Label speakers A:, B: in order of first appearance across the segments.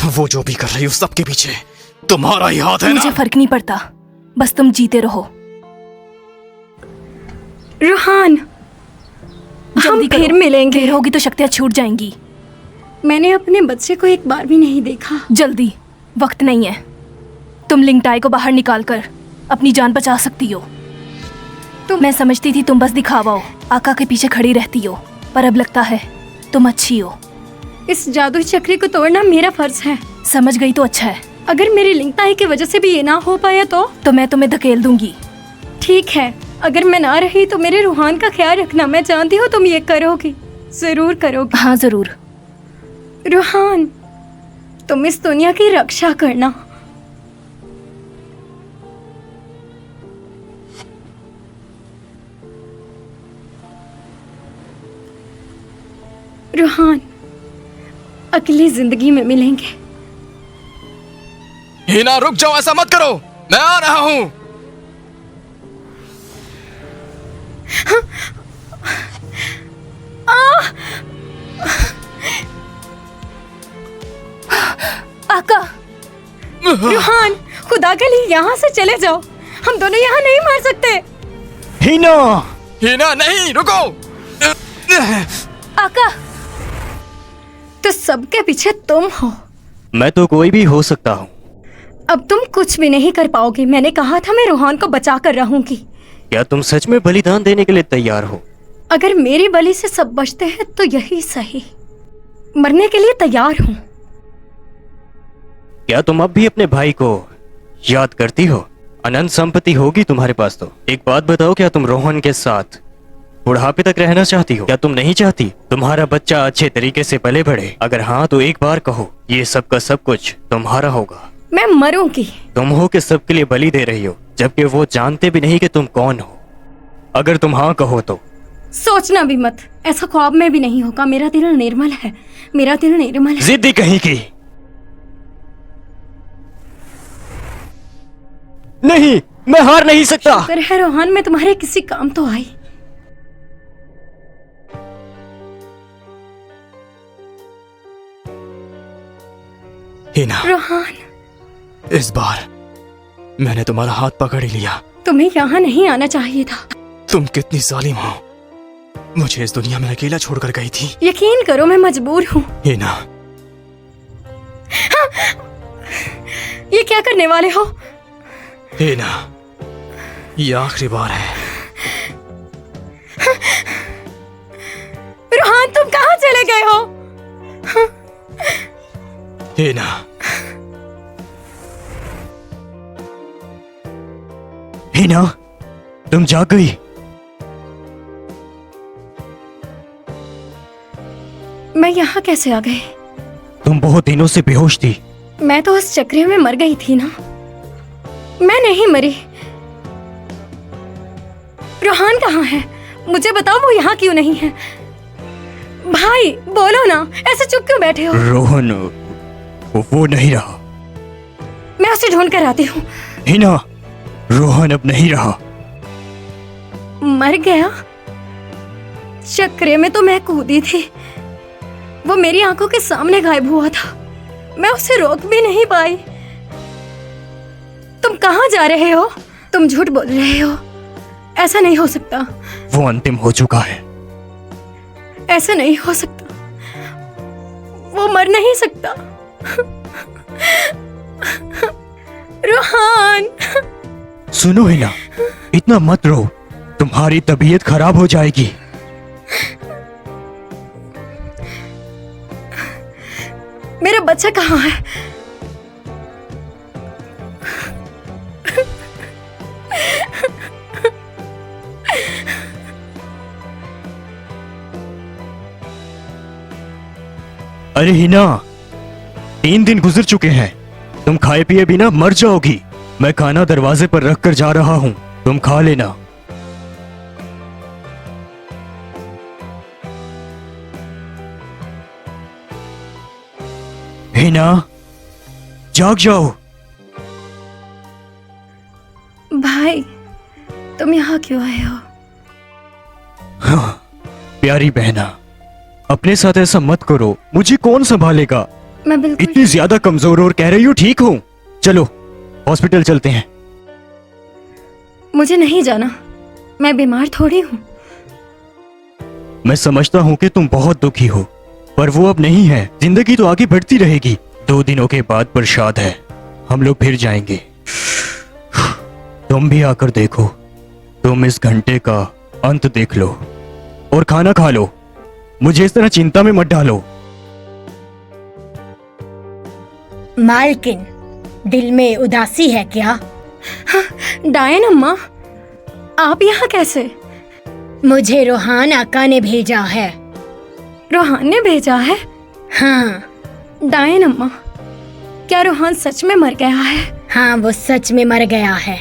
A: वो जो भी कर रही हो सबके पीछे तुम्हारा ही हाथ है ना?
B: मुझे फर्क नहीं पड़ता, बस तुम जीते रहो।
C: रूहान, हम फिर मिलेंगे।
B: देर होगी तो शक्तियाँ छूट जाएंगी।
C: मैंने अपने बच्चे को एक बार भी नहीं देखा।
B: जल्दी, वक्त नहीं है। तुम लिंगटाई को बाहर निकाल कर अपनी जान बचा सकती हो। मैं समझती थी तुम बस दिखावा हो, आका के पीछे खड़ी रहती हो, पर अब लगता है तुम अच्छी हो।
C: इस जादुई चक्री को तोड़ना मेरा फर्ज है।
B: समझ गई तो अच्छा है।
C: अगर मेरी लिंगटाई की वजह से भी ये ना हो पाया तो
B: मैं तुम्हें धकेल दूंगी।
C: ठीक है, अगर मैं ना रही तो मेरे रूहान का ख्याल रखना। मैं जानती हूँ तुम ये करोगी, जरूर करोगी।
B: हाँ जरूर।
C: रूहान, तुम इस दुनिया की रक्षा करना। रूहान, अगली जिंदगी में मिलेंगे।
A: हिना रुक जाओ, ऐसा मत करो, मैं आ रहा हूँ।
B: आका।
C: रूहान, खुदा के लिए यहाँ से चले जाओ। हम दोनों यहाँ नहीं मार सकते।
A: हिना, हिना नहीं, रुको।
B: आका,
C: तो सबके पीछे तुम हो।
D: मैं तो कोई भी हो सकता हूँ।
C: अब तुम कुछ भी नहीं कर पाओगे। मैंने कहा था मैं रूहान को बचा कर रहूंगी।
D: क्या तुम सच में बलिदान देने के लिए तैयार हो?
C: अगर मेरी बलि से सब बचते हैं तो यही सही। मरने के लिए तैयार हूँ।
D: क्या तुम अब भी अपने भाई को याद करती हो? अनंत संपत्ति होगी तुम्हारे पास तो। एक बात बताओ, क्या तुम रोहन के साथ बुढ़ापे तक रहना चाहती हो? क्या तुम नहीं चाहती तुम्हारा बच्चा अच्छे तरीके से पले बढ़े? अगर हाँ तो एक बार कहो, ये सब का सब कुछ तुम्हारा होगा।
C: मैं मरूंगी।
D: तुम हो कि सबके लिए बलि दे रही हो, जबकि वो जानते भी नहीं कि तुम कौन हो। अगर तुम हाँ कहो तो
C: सोचना भी मत, ऐसा ख्वाब में भी नहीं होगा। मेरा दिल निर्मल है, मेरा दिल निर्मल है।
D: जिद्दी कहीं की। नहीं, मैं हार नहीं सकता।
C: शुक्र है रोहन, मैं तुम्हारे किसी काम तो आई।
A: हिना,
C: रोहन,
A: इस बार मैंने तुम्हारा हाथ पकड़ ही लिया।
C: तुम्हें यहाँ नहीं आना चाहिए था।
A: तुम कितनी जालिम हो, मुझे इस दुनिया में अकेला छोड़कर गई थी।
C: यकीन करो, मैं मजबूर हूँ।
A: हिना,
C: ये क्या करने वाले हो?
A: हिना, ये आखिरी बार है।
C: रोहन, तुम कहाँ चले गए हो?
A: हिना,
D: हिना, तुम जाग गई।
C: मैं यहाँ कैसे आ गई?
D: तुम बहुत दिनों से बेहोश थी।
C: मैं तो उस चक्री में मर गई थी ना। मैं नहीं मरी। रोहन कहाँ है? मुझे बताओ, वो यहाँ क्यों नहीं है? भाई बोलो ना, ऐसे चुप क्यों बैठे हो?
D: रोहन वो नहीं रहा।
C: मैं उसे ढूंढ कर आती हूँ।
D: हिना, रोहन अब नहीं रहा।
C: मर गया? चक्रे में तो मैं कूदी थी, वो मेरी आंखों के सामने गायब हुआ था। मैं उसे रोक भी नहीं पाई। तुम कहाँ जा रहे हो? तुम झूठ बोल रहे हो। ऐसा नहीं हो सकता।
D: वो अंतिम हो चुका है।
C: ऐसा नहीं हो सकता। वो मर नहीं सकता। रोहन,
D: सुनो हिना, इतना मत रो, तुम्हारी तबीयत खराब हो जाएगी।
C: मेरा बच्चा कहाँ है?
D: अरे हिना, 3 दिन गुजर चुके हैं। तुम खाए पिए बिना मर जाओगी। मैं खाना दरवाजे पर रख कर जा रहा हूँ, तुम खा लेना। हिना, जाग जाओ।
C: भाई, तुम यहाँ क्यों आए हो?
D: हाँ, प्यारी बहना, अपने साथ ऐसा मत करो। मुझे कौन संभालेगा?
C: मैं बिल्कुल
D: इतनी ज्यादा कमजोर और कह रही हो ठीक हूँ। चलो हॉस्पिटल चलते हैं।
C: मुझे नहीं जाना, मैं बीमार थोड़ी हूँ।
D: मैं समझता हूँ कि तुम बहुत दुखी हो, पर वो अब नहीं है। जिंदगी तो आगे बढ़ती रहेगी। 2 दिनों के बाद प्रसाद है, हम लोग फिर जाएंगे। तुम भी आकर देखो। तुम इस घंटे का अंत देख लो और खाना खा लो। मुझे इस तरह चिंता में मत डालो।
E: मालकिन, दिल में उदासी है क्या?
C: डायन अम्मा, आप यहाँ कैसे?
E: मुझे रोहान आका ने भेजा है।
C: रोहान ने भेजा है?
E: हाँ
C: डायन अम्मा, क्या रोहान सच में मर गया है?
E: हाँ, वो सच में मर गया है।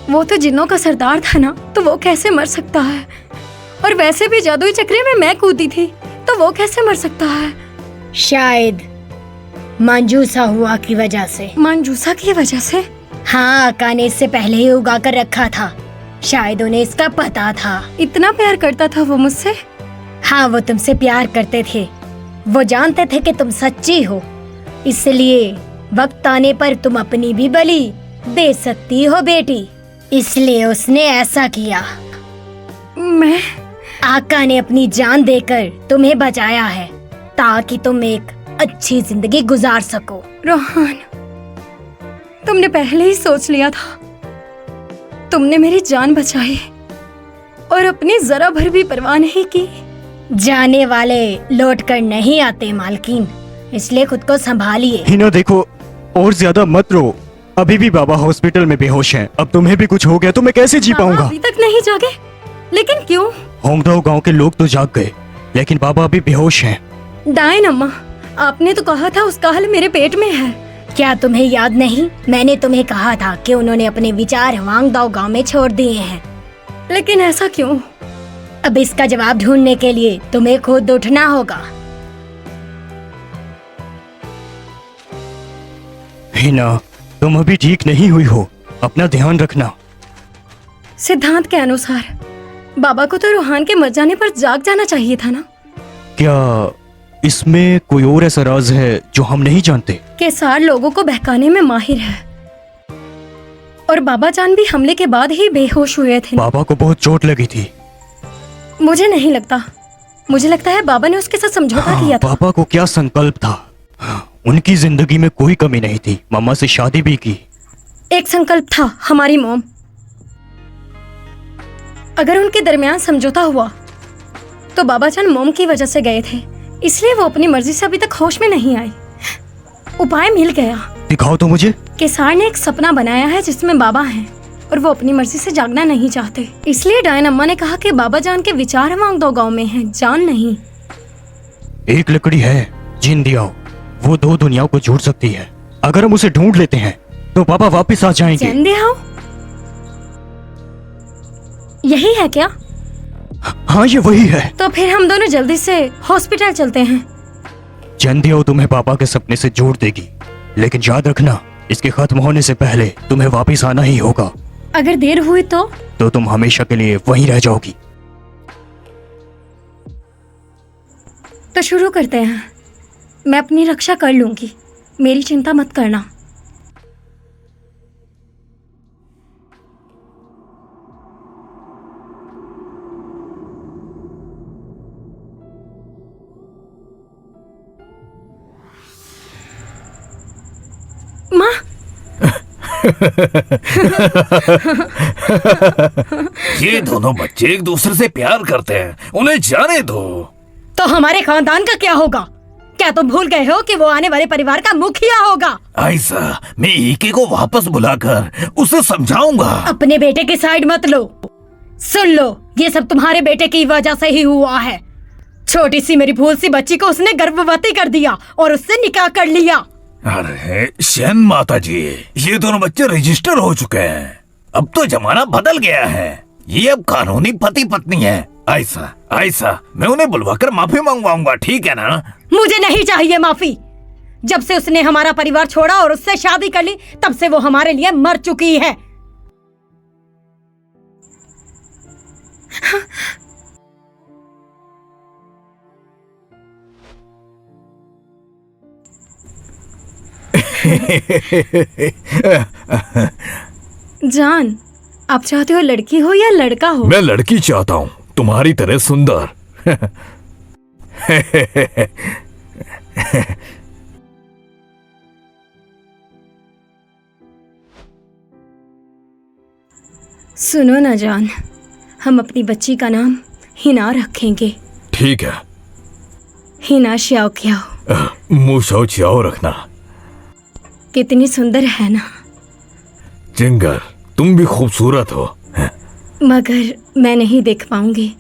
C: वो तो जिन्नों का सरदार था ना, तो वो कैसे मर सकता है? और वैसे भी जादुई चक्रे में मैं कूदी थी, तो वो कैसे मर सकता है?
E: शायद मंजूसा हुआ की वजह से।
C: मंजूसा की वजह से?
E: हाँ, आका ने इससे पहले ही उगा कर रखा था। शायद उन्हें इसका पता था।
C: इतना प्यार करता था वो मुझसे?
E: हाँ, वो तुमसे प्यार करते थे। वो जानते थे कि तुम सच्ची हो, इसलिए वक्त आने पर तुम अपनी भी बलि दे सकती हो बेटी। इसलिए उसने ऐसा किया।
C: मैं?
E: आका ने अपनी जान देकर तुम्हें बचाया है ताकि तुम एक अच्छी जिंदगी गुजार सको।
C: रोहान, तुमने पहले ही सोच लिया था। तुमने मेरी जान बचाई और अपनी जरा भर भी परवाह नहीं की।
E: जाने वाले लौट कर नहीं आते मालकिन, इसलिए खुद को संभालिए।
D: हिना देखो, और ज्यादा मत रो। अभी भी बाबा हॉस्पिटल में बेहोश हैं। अब तुम्हें भी कुछ हो गया तो मैं कैसे जी
C: बाबा
D: पाऊंगा?
C: अभी तक नहीं जागे? लेकिन क्यों?
D: होंगदाओ गांव के लोग तो जाग गए, लेकिन बाबा अभी बेहोश हैं।
C: डायन अम्मा, आपने तो कहा था उसका हल मेरे पेट में है।
E: क्या तुम्हें याद नहीं? मैंने तुम्हें कहा था कि उन्होंने अपने विचार वांगदाओ गांव में छोड़ दिए हैं।
C: लेकिन ऐसा क्यों?
E: अब इसका जवाब ढूंढने के लिए तुम्हें खुद उठना होगा।
D: हिना, तुम अभी ठीक नहीं हुई हो, अपना ध्यान रखना।
C: सिद्धांत के अनुसार बाबा को तो रोहान के मर जाने पर जाग जाना चाहिए था ना?
D: क्या इसमें कोई और ऐसा राज है जो हम नहीं जानते?
C: केसार लोगों को बहकाने में माहिर है, और बाबा जान भी हमले के बाद ही बेहोश हुए थे।
D: बाबा को बहुत चोट लगी थी।
C: मुझे नहीं लगता। मुझे लगता है बाबा ने उसके साथ समझौता किया था।
D: पापा को क्या संकल्प था? उनकी जिंदगी में कोई कमी नहीं थी। मामा से शादी भी की।
C: एक संकल्प था, हमारी मोम। अगर उनके दरमियान समझौता हुआ तो बाबा जान मोम की वजह से गए थे, इसलिए वो अपनी मर्जी से अभी तक होश में नहीं आई। उपाय मिल गया।
D: दिखाओ तो मुझे।
C: केसार ने एक सपना बनाया है जिसमें बाबा हैं और वो अपनी मर्जी से जागना नहीं चाहते, इसलिए डायन अम्मा ने कहा कि बाबा जान के विचार वांगदाओ गांव में हैं, जान नहीं।
D: एक लकड़ी है, जिन दियाओ, वो 2 दुनियाओं को जोड़ सकती है। अगर हम उसे ढूंढ लेते हैं तो पापा वापस आ जाएंगे।
C: चंदियाओ? यही है क्या?
D: हाँ, ये वही है।
C: तो फिर हम दोनों जल्दी से हॉस्पिटल चलते हैं।
D: चंदियाओ तुम्हें पापा के सपने से जोड़ देगी, लेकिन याद रखना, इसके खत्म होने से पहले तुम्हें वापस आना ही होगा।
C: अगर देर हुई तो
D: तुम हमेशा के लिए वहीं रह जाओगी।
C: तो शुरू करते हैं। मैं अपनी रक्षा कर लूंगी, मेरी चिंता मत करना। माँ,
F: ये दोनों बच्चे एक दूसरे से प्यार करते हैं, उन्हें जाने दो।
E: तो हमारे खानदान का क्या होगा? क्या तुम भूल गए हो कि वो आने वाले परिवार का मुखिया होगा?
F: ऐसा मैं ईके को वापस बुलाकर उसे समझाऊंगा।
E: अपने बेटे की साइड मत लो। सुन लो, ये सब तुम्हारे बेटे की वजह से ही हुआ है। छोटी सी मेरी भूल सी बच्ची को उसने गर्भवती कर दिया और उससे निकाह कर लिया।
F: अरे शन माता जी, ये दोनों बच्चे रजिस्टर हो चुके हैं। अब तो जमाना बदल गया है, ये अब कानूनी पति पत्नी है। ऐसा मैं उन्हें बुलवाकर माफी मांगवाऊंगा, ठीक है ना?
E: मुझे नहीं चाहिए माफी। जब से उसने हमारा परिवार छोड़ा और उससे शादी कर ली, तब से वो हमारे लिए मर चुकी है।
C: जान, आप चाहते हो लड़की हो या लड़का हो?
F: मैं लड़की चाहता हूँ, तुम्हारी तरह सुंदर।
C: सुनो ना जान, हम अपनी बच्ची का नाम हिना रखेंगे।
F: ठीक है।
C: हिना श्याओ क्याओ।
F: मुशाओ चियाओ रखना।
C: कितनी सुंदर है ना।
F: चिंगर, तुम भी खूबसूरत हो।
C: मगर मैं नहीं देख पाऊंगी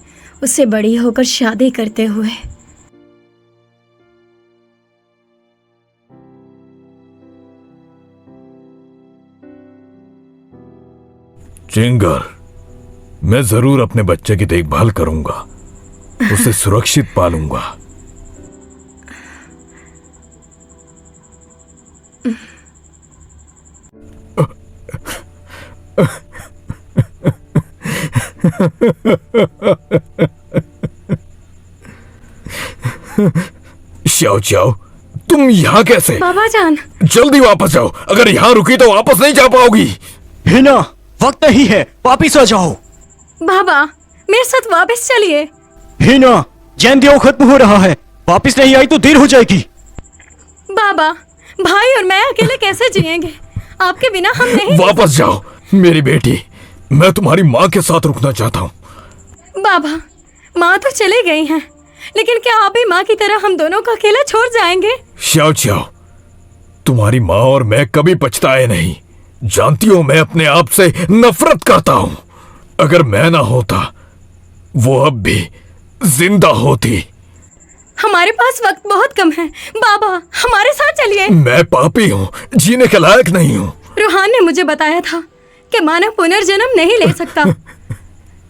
C: उससे बड़ी होकर शादी करते हुए।
F: चिंगर, मैं जरूर अपने बच्चे की देखभाल करूंगा, उसे सुरक्षित पालूंगा। श्याओ चियाओ, तुम यहाँ कैसे?
C: बाबा जान।
F: जल्दी वापस जाओ, अगर यहाँ रुकी तो वापस नहीं जा पाओगी।
D: हिना, वक्त नहीं है, वापिस आ जाओ।
C: बाबा, मेरे साथ वापस चलिए।
D: हिना, जैनदियो खत्म हो रहा है, वापिस नहीं आई तो देर हो जाएगी।
C: बाबा, भाई और मैं अकेले कैसे जिएंगे? आपके बिना हम नहीं।
F: वापस जाओ मेरी बेटी, मैं तुम्हारी माँ के साथ रुकना चाहता हूँ।
C: बाबा, माँ तो चले गई हैं, लेकिन क्या आप भी माँ की तरह हम दोनों को अकेला छोड़ जाएंगे?
F: श्याओ चियाओ, तुम्हारी माँ और मैं कभी पछताए नहीं। जानती हो, मैं अपने आप से नफरत करता हूँ। अगर मैं ना होता, वो अब भी जिंदा होती।
C: हमारे पास वक्त बहुत कम है। बाबा, हमारे साथ चलिए।
F: मैं पापी हूँ, जीने के लायक नहीं हूँ।
C: रूहान ने मुझे बताया था कि मानव पुनर्जन्म नहीं ले सकता,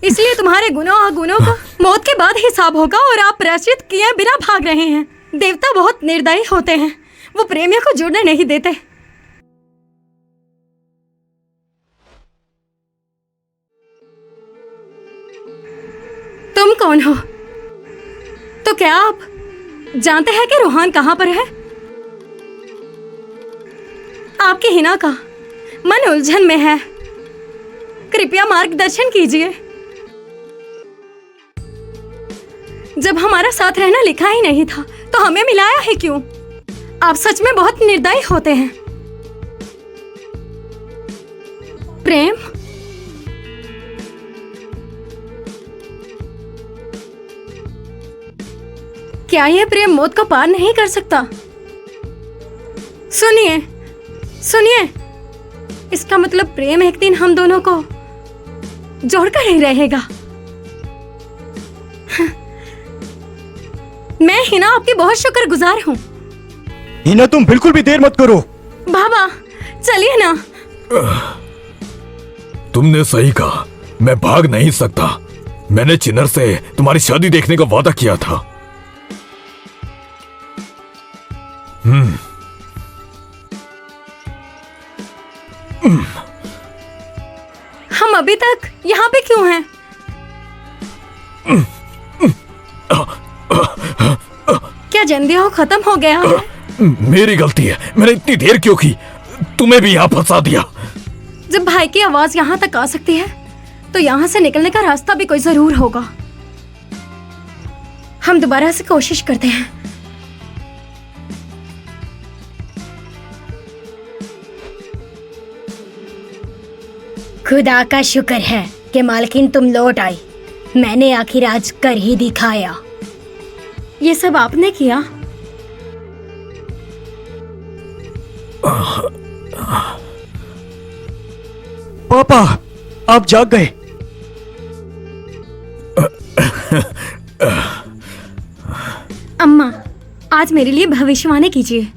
C: इसलिए तुम्हारे गुनों अवगुणों का मौत के बाद हिसाब होगा और आप प्रायश्चित किए बिना भाग रहे हैं। देवता बहुत निर्दयी होते हैं, वो प्रेमियों को जुड़ने नहीं देते। तुम कौन हो? तो क्या आप जानते हैं कि रूहान कहाँ पर है? आपकी हिना का मन उलझन में है, कृपया मार्गदर्शन कीजिए। जब हमारा साथ रहना लिखा ही नहीं था तो हमें मिलाया है क्यों? आप सच में बहुत निर्दयी होते हैं। प्रेम, क्या यह प्रेम मौत को पार नहीं कर सकता? सुनिए सुनिए, इसका मतलब प्रेम एक दिन हम दोनों को जोड़कर ही रहेगा। मैं हिना आपकी बहुत शुक्रगुजार हूँ।
D: हिना, तुम बिल्कुल भी देर मत करो।
C: बाबा, चलिए ना।
F: तुमने सही कहा, मैं भाग नहीं सकता। मैंने चिनर से तुम्हारी शादी देखने का वादा किया था।
C: हम अभी तक यहाँ पे क्यों हैं? क्या जंदिया खत्म हो गया है?
F: मेरी गलती है, मैंने इतनी देर क्यों की? तुम्हें भी यहाँ फंसा दिया।
C: जब भाई की आवाज यहाँ तक आ सकती है तो यहाँ से निकलने का रास्ता भी कोई जरूर होगा। हम दोबारा से कोशिश करते हैं।
E: खुदा का शुक्र है कि मालकिन तुम लौट आई। मैंने आखिर आज कर ही दिखाया।
C: ये सब आपने किया?
D: पापा, आप जाग गए।
C: अम्मा, आज मेरे लिए भविष्यवाणी कीजिए।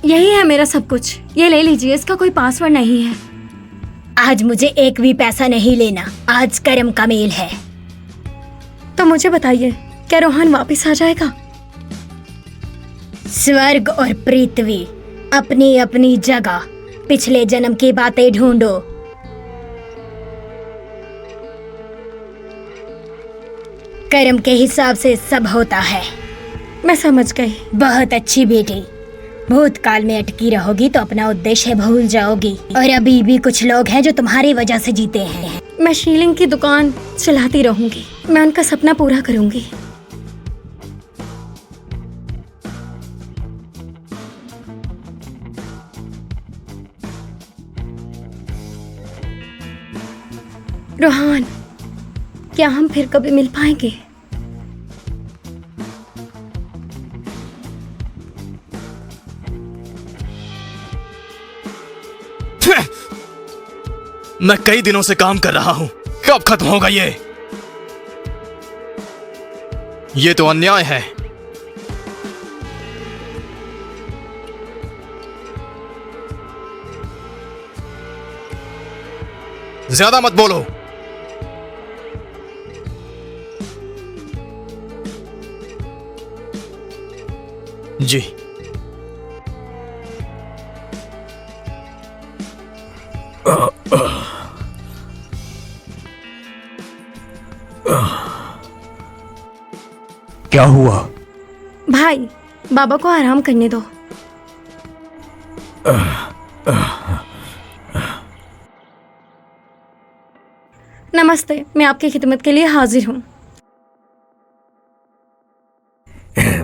C: यही है मेरा सब कुछ, ये ले लीजिए, इसका कोई पासवर्ड नहीं है।
E: आज मुझे एक भी पैसा नहीं लेना, आज करम का मेल है।
C: तो मुझे बताइए, क्या रोहन वापस आ जाएगा?
E: स्वर्ग और पृथ्वी अपनी अपनी जगह, पिछले जन्म की बातें ढूंढो। कर्म के हिसाब से सब होता है।
C: मैं समझ गई।
E: बहुत अच्छी बेटी। भूतकाल में अटकी रहोगी तो अपना उद्देश्य भूल जाओगी, और अभी भी कुछ लोग हैं जो तुम्हारी वजह से जीते हैं।
C: मैं शीलिंग की दुकान चलाती रहूंगी, मैं उनका सपना पूरा करूंगी। रोहान, क्या हम फिर कभी मिल पाएंगे?
A: मैं कई दिनों से काम कर रहा हूं, कब खत्म होगा ये? ये तो अन्याय है। ज्यादा मत बोलो। जी।
D: क्या हुआ?
C: भाई, बाबा को आराम करने दो। नमस्ते, मैं आपकी खिदमत के लिए हाजिर हूँ।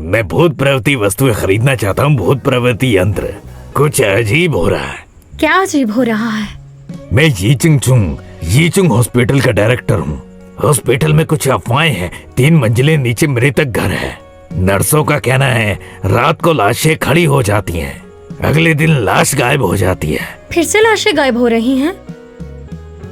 F: मैं भूत प्रवृत्ति वस्तुएं खरीदना चाहता हूँ। भूत प्रवृत्ति यंत्र। कुछ अजीब हो रहा है।
C: क्या अजीब हो रहा है?
F: मैं यीचुंग हॉस्पिटल का डायरेक्टर हूँ। हॉस्पिटल में कुछ अफवाहें हैं। 3 मंजिलें नीचे मेरे तक घर है। नर्सों का कहना है रात को लाशें खड़ी हो जाती हैं, अगले दिन लाश गायब हो जाती है।
C: फिर से लाशें गायब हो रही हैं?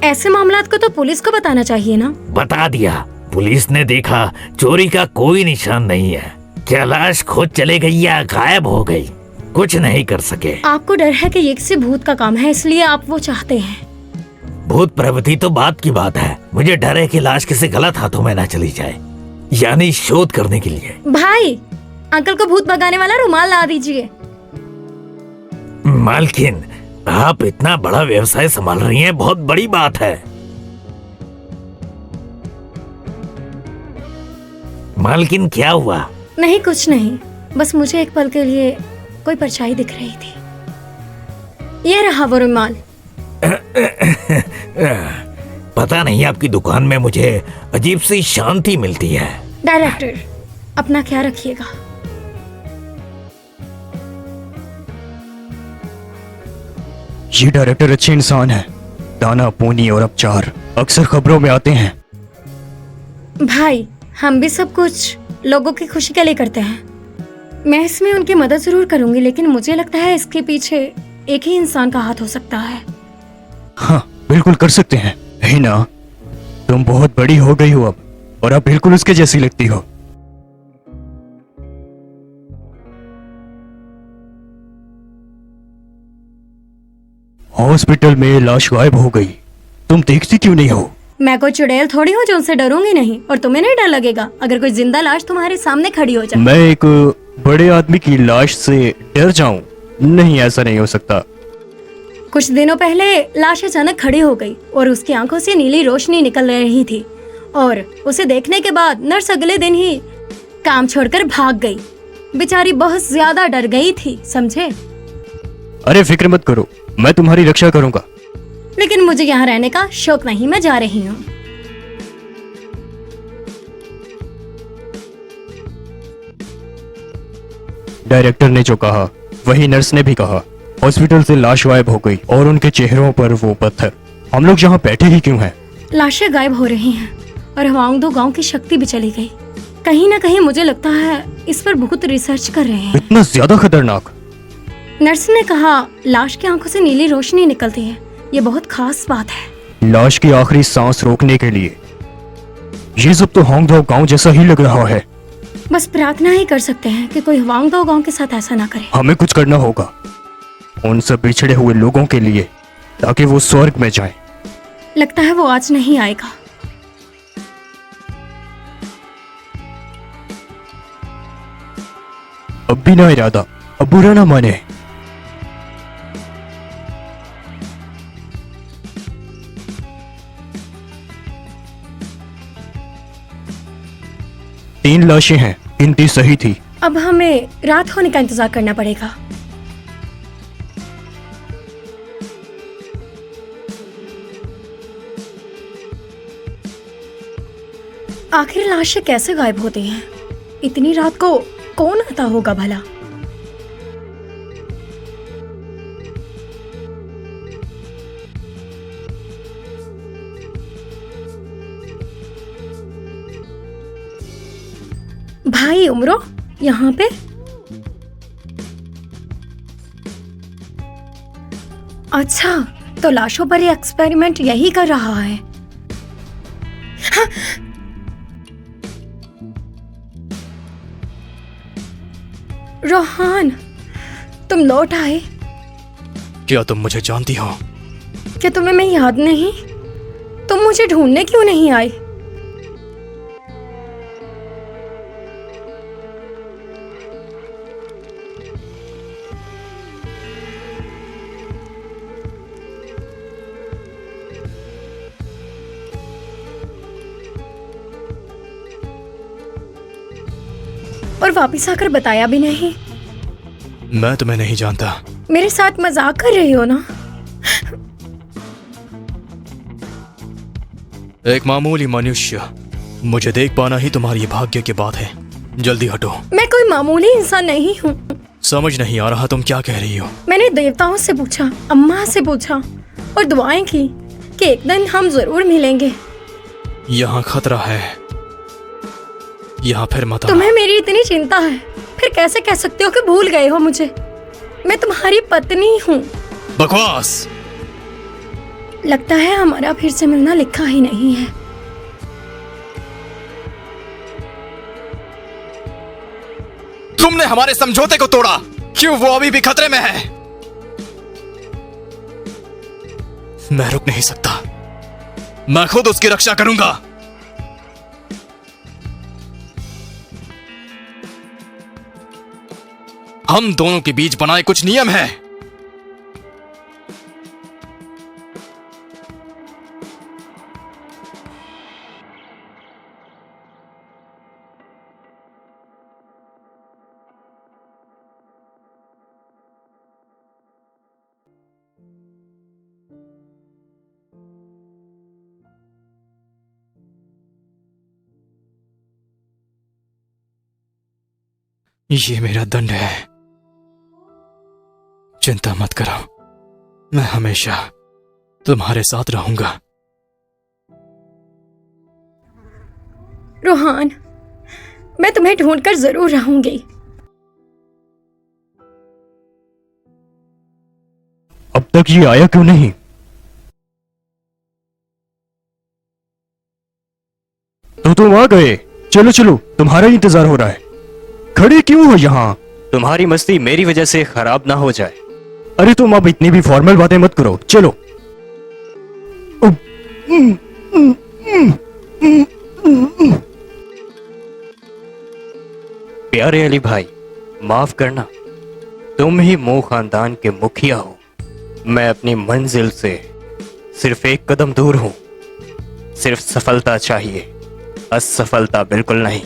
C: ऐसे मामलात को तो पुलिस को बताना चाहिए ना?
F: बता दिया। पुलिस ने देखा, चोरी का कोई निशान नहीं है। क्या लाश खुद चले गई या गायब हो गई? कुछ नहीं कर सके।
C: आपको डर है कि ये किसी भूत का काम है, इसलिए आप वो चाहते हैं।
F: भूत प्रवृत्ति तो बात की बात है। मुझे डर है कि लाश किसी गलत हाथों में ना चली जाए, यानी शोध करने के लिए।
C: भाई, अंकल को भूत भगाने वाला रुमाल ला दीजिए।
F: मालकिन, आप इतना बड़ा व्यवसाय संभाल रही हैं, बहुत बड़ी बात है। मालकिन, क्या हुआ?
C: नहीं, कुछ नहीं, बस मुझे एक पल के लिए कोई परछाई दिख रही थी। ये रहा वो रुमाल।
F: पता नहीं, आपकी दुकान में मुझे अजीब सी शांति मिलती है।
C: डायरेक्टर, अपना ख्याल रखिएगा।
D: ये डायरेक्टर अच्छे इंसान है। दाना, पोनी और उपचार अक्सर खबरों में आते हैं।
C: भाई, हम भी सब कुछ लोगों की खुशी के लिए करते हैं। मैं इसमें उनकी मदद जरूर करूंगी, लेकिन मुझे लगता है इसके पीछे एक ही इंसान का हाथ हो सकता है।
D: हाँ, बिल्कुल कर सकते हैं। हिना, तुम बहुत बड़ी हो गई हो अब, और अब बिल्कुल उसके जैसी लगती हो। हॉस्पिटल में लाश गायब हो गई, तुम देखती क्यों नहीं हो?
C: मैं कोई चुड़ैल थोड़ी हूँ जो उनसे डरूंगी नहीं। और तुम्हें नहीं डर लगेगा अगर कोई जिंदा लाश तुम्हारे सामने खड़ी हो जाए?
D: मैं एक बड़े आदमी की लाश से डर जाऊं? नहीं, ऐसा नहीं हो सकता।
C: कुछ दिनों पहले लाश अचानक खड़ी हो गई और उसकी आंखों से नीली रोशनी निकल रही थी, और उसे देखने के बाद नर्स अगले दिन ही काम छोड़कर भाग गई। बेचारी बहुत ज्यादा डर गई थी, समझे?
D: अरे फिक्र मत करो, मैं तुम्हारी रक्षा करूंगा।
C: लेकिन मुझे यहाँ रहने का शौक नहीं, मैं जा रही हूँ।
D: डायरेक्टर ने जो कहा वही नर्स ने भी कहा। हॉस्पिटल से लाश गायब हो गई और उनके चेहरों पर वो पत्थर। हम लोग यहाँ बैठे ही क्यों हैं?
C: लाशें गायब हो रही हैं और हवांगदो गांव की शक्ति भी चली गई। कहीं ना कहीं मुझे लगता है इस पर बहुत रिसर्च कर रहे हैं।
D: इतना ज्यादा खतरनाक?
C: नर्स ने कहा लाश की आंखों से नीली रोशनी निकलती है, ये बहुत खास बात है।
D: लाश की आखिरी सांस रोकने के लिए। ये सब तो होंगदो गांव जैसा ही लग रहा है।
C: बस प्रार्थना ही कर सकते हैं कि कोई हवांगदो गांव के साथ ऐसा ना करे।
D: हमें कुछ करना होगा उन सब बिछड़े हुए लोगों के लिए, ताकि वो स्वर्ग में जाएं।
C: लगता है वो आज नहीं आएगा।
D: अब भी ना इरादा, अब बुरा ना माने। तीन लाशें हैं, गिनती सही थी।
C: अब हमें रात होने का इंतजार करना पड़ेगा। आखिर लाशें कैसे गायब होती हैं? इतनी रात को कौन आता होगा भला? भाई उमरो यहाँ पे? अच्छा, तो लाशों पर ये एक्सपेरिमेंट यही कर रहा है। हाँ। रोहान, तुम लौट आए।
A: क्या तुम मुझे जानती हो?
C: क्या तुम्हें मैं याद नहीं? तुम मुझे ढूंढने क्यों नहीं आए? और वापिस आकर बताया भी नहीं।
A: मैं तुम्हें नहीं जानता।
C: मेरे साथ मजाक कर रही हो ना?
A: एक मामूली मनुष्य, मुझे देख पाना ही तुम्हारी भाग्य की बात है। जल्दी हटो।
C: मैं कोई मामूली इंसान नहीं हूँ।
A: समझ नहीं आ रहा तुम क्या कह रही हो।
C: मैंने देवताओं से पूछा, अम्मा से पूछा और दुआएं की कि एक दिन हम जरूर मिलेंगे।
A: यहाँ खतरा है, यहाँ फिर मत आना।
C: तुम्हें मेरी इतनी चिंता है, फिर कैसे कह सकते हो कि भूल गए हो मुझे? मैं तुम्हारी पत्नी हूँ।
A: बकवास।
C: लगता है हमारा फिर से मिलना लिखा ही नहीं है।
A: तुमने हमारे समझौते को तोड़ा। क्यों वो अभी भी खतरे में है? मैं रुक नहीं सकता। मैं खुद उसकी रक्षा करूंगा। हम दोनों के बीच बनाए कुछ नियम हैं। ये मेरा दंड है। चिंता मत करो, मैं हमेशा तुम्हारे साथ रहूंगा।
C: रोहान, मैं तुम्हें ढूंढकर जरूर रहूंगी।
D: अब तक ये आया क्यों नहीं? तो तुम आ गए। चलो चलो, तुम्हारा इंतजार हो रहा है। खड़े क्यों हो यहाँ? तुम्हारी मस्ती मेरी वजह से खराब ना हो जाए। अरे तुम अब इतनी भी फॉर्मल बातें मत करो, चलो। प्यारे अली भाई, माफ करना, तुम ही मो खानदान के मुखिया हो। मैं अपनी मंजिल से सिर्फ एक कदम दूर हूं। सिर्फ सफलता चाहिए, असफलता बिल्कुल नहीं।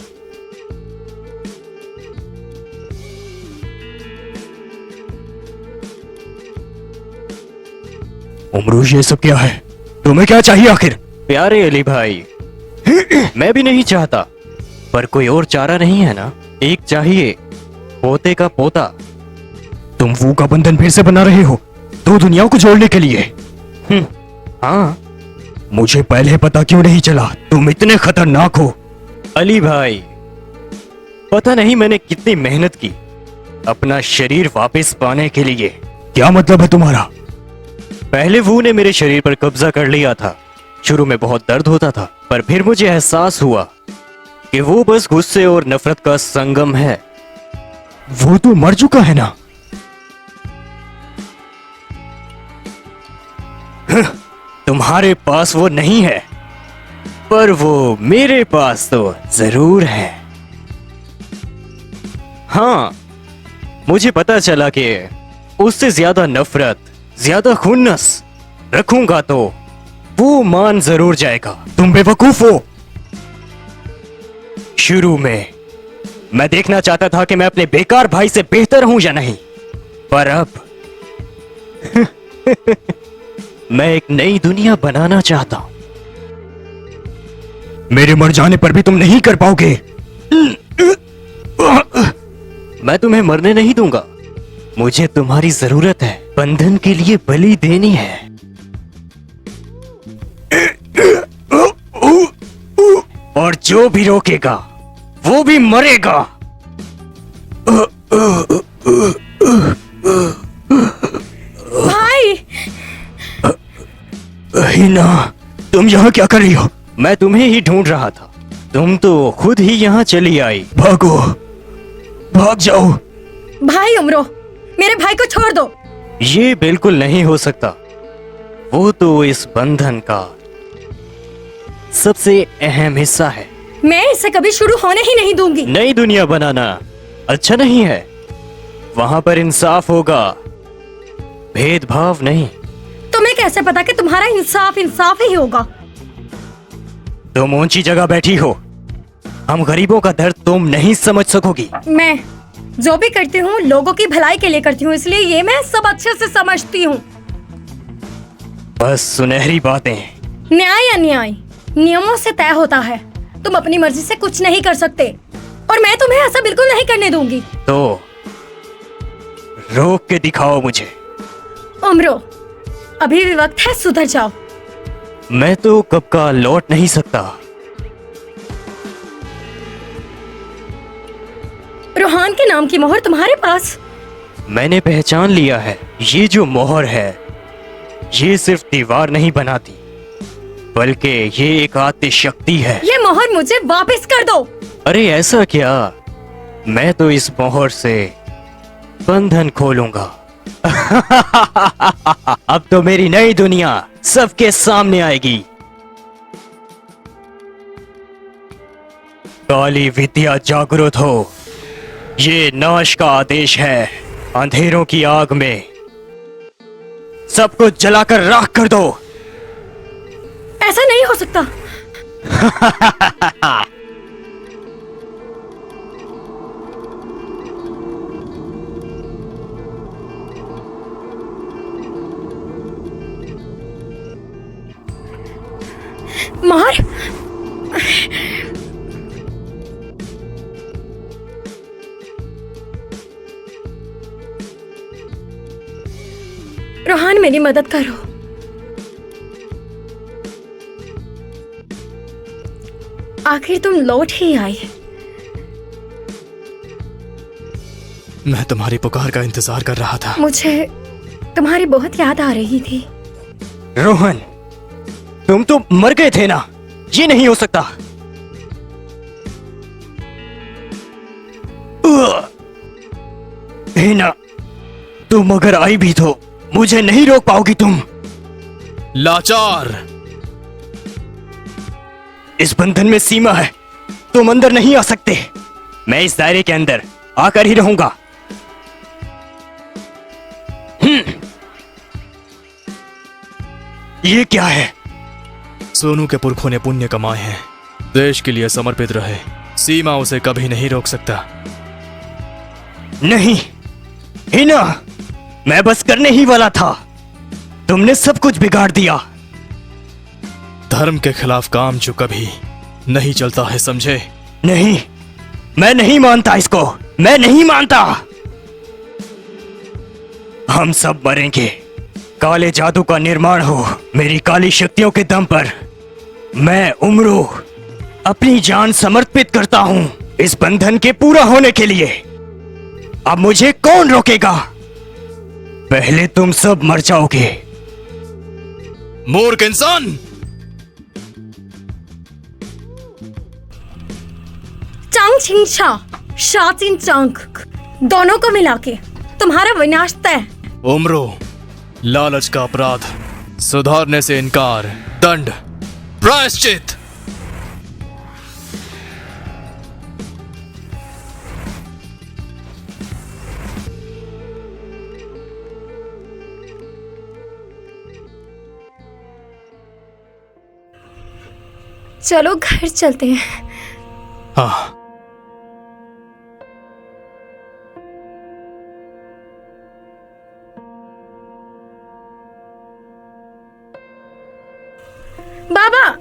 D: उमरूश, ये सब क्या है? तुम्हें क्या चाहिए आखिर? प्यारे अली भाई, मैं भी नहीं चाहता, पर कोई और चारा नहीं है ना। एक चाहिए, पोते का पोता। तुम वो का बंधन फिर से बना रहे हो, दो दुनियाओं को जोड़ने के लिए। हाँ, मुझे पहले पता क्यों नहीं चला तुम इतने खतरनाक हो। अली भाई, पता नहीं मैंने कितनी मेहनत की अपना शरीर वापस पाने के लिए। क्या मतलब है तुम्हारा? पहले वो ने मेरे शरीर पर कब्जा कर लिया था। शुरू में बहुत दर्द होता था, पर फिर मुझे एहसास हुआ कि वो बस गुस्से और नफरत का संगम है। वो तो मर चुका है ना। तुम्हारे पास वो नहीं है, पर वो मेरे पास तो जरूर है। हाँ, मुझे पता चला कि उससे ज्यादा नफरत, ज्यादा खुन्नस रखूंगा तो वो मान जरूर जाएगा। तुम बेवकूफ हो। शुरू में मैं देखना चाहता था कि मैं अपने बेकार भाई से बेहतर हूं या नहीं, पर अब मैं एक नई दुनिया बनाना चाहता हूं। मेरे मर जाने पर भी तुम नहीं कर पाओगे। मैं तुम्हें मरने नहीं दूंगा। मुझे तुम्हारी जरूरत है, बंधन के लिए बलि देनी है। और जो भी रोकेगा वो भी मरेगा।
C: भाई,
D: हिना, तुम यहाँ क्या कर रही हो? मैं तुम्हें ही ढूंढ रहा था। तुम तो खुद ही यहाँ चली आई। भागो, भाग जाओ।
C: भाई उम्रो, मेरे भाई को छोड़ दो।
D: ये बिल्कुल नहीं हो सकता। वो तो इस बंधन का सबसे अहम हिस्सा है।
C: मैं इसे कभी शुरू होने ही नहीं दूंगी।
D: नई दुनिया बनाना अच्छा नहीं है। वहां पर इंसाफ होगा, भेदभाव नहीं।
C: तुम्हें कैसे पता कि तुम्हारा इंसाफ इंसाफ ही होगा?
D: तुम ऊंची जगह बैठी हो। हम गरीबों का दर्द तुम नहीं समझ सकोगी।
C: मैं जो भी करती हूँ लोगों की भलाई के लिए करती हूँ, इसलिए ये मैं सब अच्छे से समझती हूँ।
D: बस सुनहरी बातें।
C: न्याय अन्याय नियमों से तय होता है। तुम अपनी मर्जी से कुछ नहीं कर सकते और मैं तुम्हें ऐसा बिल्कुल नहीं करने दूंगी।
D: तो रोक के दिखाओ मुझे।
C: उम्रो, अभी भी वक्त है, सुधर जाओ।
D: मैं तो कब का लौट नहीं सकता।
C: रोहान के नाम की मोहर तुम्हारे पास?
D: मैंने पहचान लिया है। ये जो मोहर है, ये सिर्फ दीवार नहीं बनाती, बल्कि ये एक आत्म शक्ति है।
C: ये मोहर मुझे वापस कर दो।
D: अरे ऐसा क्या? मैं तो इस मोहर से बंधन खोलूंगा। अब तो मेरी नई दुनिया सबके सामने आएगी। काली विद्या जागृत हो। ये नाश का आदेश है। अंधेरों की आग में सब कुछ जलाकर राख कर दो।
C: ऐसा नहीं हो सकता। मोहर, रोहान मेरी मदद करो। आखिर तुम लौट ही आई।
A: मैं तुम्हारी पुकार का इंतजार कर रहा था।
C: मुझे तुम्हारी बहुत याद आ रही थी।
D: रोहन, तुम तो मर गए थे ना? ये नहीं हो सकता। हिना, तुम अगर आई भी तो मुझे नहीं रोक पाओगी तुम।
A: लाचार,
D: इस बंधन में सीमा है। तुम अंदर नहीं आ सकते। मैं इस दायरे के अंदर आकर ही रहूंगा। ये क्या है?
A: सोनू के पुरखों ने पुण्य कमाए हैं, देश के लिए समर्पित रहे। सीमा उसे कभी नहीं रोक सकता।
D: नहीं हिना, मैं बस करने ही वाला था। तुमने सब कुछ बिगाड़ दिया।
A: धर्म के खिलाफ काम जो कभी नहीं चलता है, समझे?
D: नहीं, मैं नहीं मानता इसको। मैं नहीं मानता। हम सब मरेंगे। काले जादू का निर्माण हो मेरी काली शक्तियों के दम पर। मैं उम्रो अपनी जान समर्पित करता हूं इस बंधन के पूरा होने के लिए। अब मुझे कौन रोकेगा? पहले तुम सब मर जाओगे।
A: मूर्ख इंसान!
C: चांग छिंग छा, शा चिन चांग, दोनों को मिला के तुम्हारा विनाश तय।
A: उम्रो, लालच का अपराध, सुधारने से इनकार, दंड, प्रायश्चित।
C: चलो घर चलते हैं।
A: हाँ,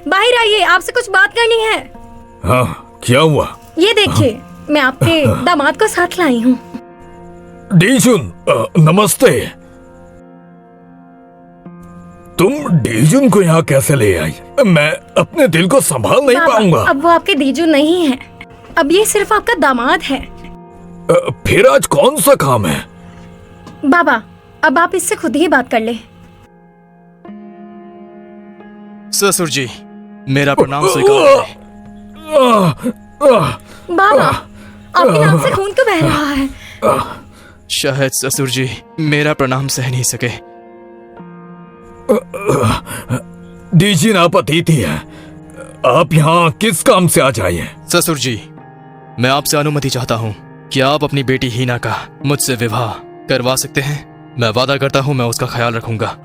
C: बाहर आइए, आपसे कुछ बात करनी है।
F: हाँ, क्या हुआ?
C: ये देखिए, मैं आपके दामाद को साथ लाई हूँ।
F: डीजुन, नमस्ते। तुम डीजुन को यहाँ कैसे ले आई? मैं अपने दिल को संभाल नहीं
C: बाबा,
F: पाऊंगा।
C: अब वो आपके दीजू नहीं है, अब ये सिर्फ आपका दामाद है।
F: फिर आज कौन सा काम है?
C: बाबा, अब आप इससे खुद ही बात कर ले।
A: ससुर जी, मेरा प्रणाम स्वीकार करें।
C: बाबा, आपके नाक से खून क्यों बह रहा है?
A: शायद ससुर जी मेरा प्रणाम सह नहीं सके।
F: डीजिन, आप अतिथि हैं। आप यहाँ किस काम से आ जाइए?
A: ससुर जी, मैं आपसे अनुमति चाहता हूँ कि आप अपनी बेटी हीना का मुझसे विवाह करवा सकते हैं। मैं वादा करता हूँ मैं उसका ख्याल रखूंगा।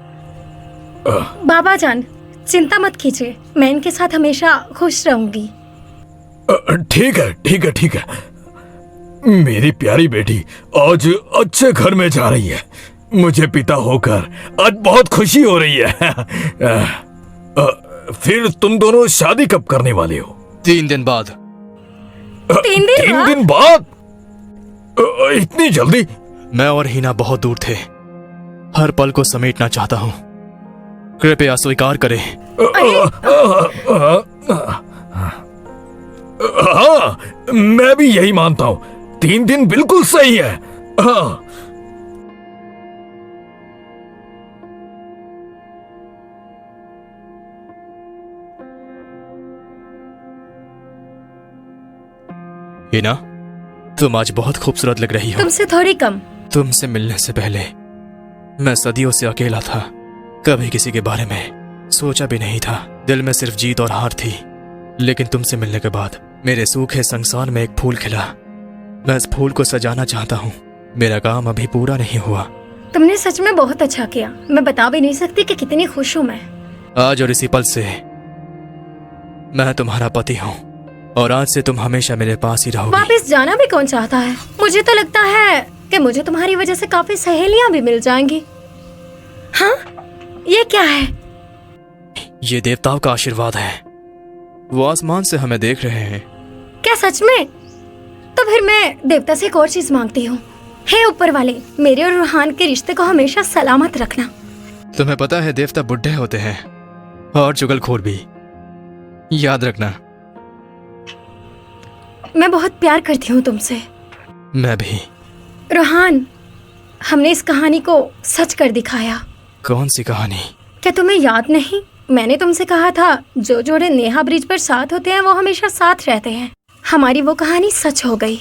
C: बाबा जान, चिंता मत कीजिए, मैं इनके साथ हमेशा खुश रहूंगी।
F: ठीक है, ठीक है, ठीक है। मेरी प्यारी बेटी आज अच्छे घर में जा रही है। मुझे पिता होकर आज बहुत खुशी हो रही है। फिर तुम दोनों शादी कब करने वाले हो?
A: 3 दिन बाद।
C: 3 दिन
F: तीन
C: बाद?
F: दिन बाद? इतनी जल्दी?
A: मैं और हीना बहुत दूर थे, हर पल को समेटना चाहता हूँ। कृपया स्वीकार करें।
F: हाँ, मैं भी यही मानता हूँ। 3 दिन बिल्कुल सही है। हाँ।
A: हीना, तुम आज बहुत खूबसूरत लग रही हो।
C: तुमसे थोड़ी कम।
A: तुमसे मिलने से पहले मैं सदियों से अकेला था, कभी किसी के बारे में सोचा भी नहीं था। दिल में सिर्फ जीत और हार थी। लेकिन तुमसे मिलने के बाद मेरे सूखे संसार में एक फूल खिला। मैं इस फूल को सजाना चाहता हूँ। मेरा काम अभी पूरा नहीं हुआ।
C: तुमने सच में बहुत अच्छा किया। मैं बता भी नहीं सकती कि कितनी खुश हूँ मैं।
A: आज और इसी पल से मैं तुम्हारा पति हूँ और आज से तुम हमेशा मेरे पास ही रहोगी।
C: वापस जाना भी कौन चाहता है? मुझे तो लगता है कि मुझे तुम्हारी वजह से काफी सहेलियां भी मिल जाएंगी। हाँ, ये क्या है?
A: ये देवताओं का आशीर्वाद है। वो आसमान से हमें देख रहे हैं।
C: क्या सच में? तो फिर मैं देवता से एक और चीज मांगती हूँ। हे ऊपर वाले, मेरे और रूहान के रिश्ते को हमेशा सलामत रखना।
A: तुम्हें पता है देवता बुढ़े होते हैं और चुगलखोर भी, याद रखना।
C: मैं बहुत प्यार करती हूँ तुमसे।
A: मैं भी।
C: रूहान, हमने इस कहानी को सच कर दिखाया।
A: कौन सी कहानी?
C: क्या तुम्हें याद नहीं? मैंने तुमसे कहा था जो जोड़े नेहा ब्रिज पर साथ होते हैं वो हमेशा साथ रहते हैं। हमारी वो कहानी सच हो गई।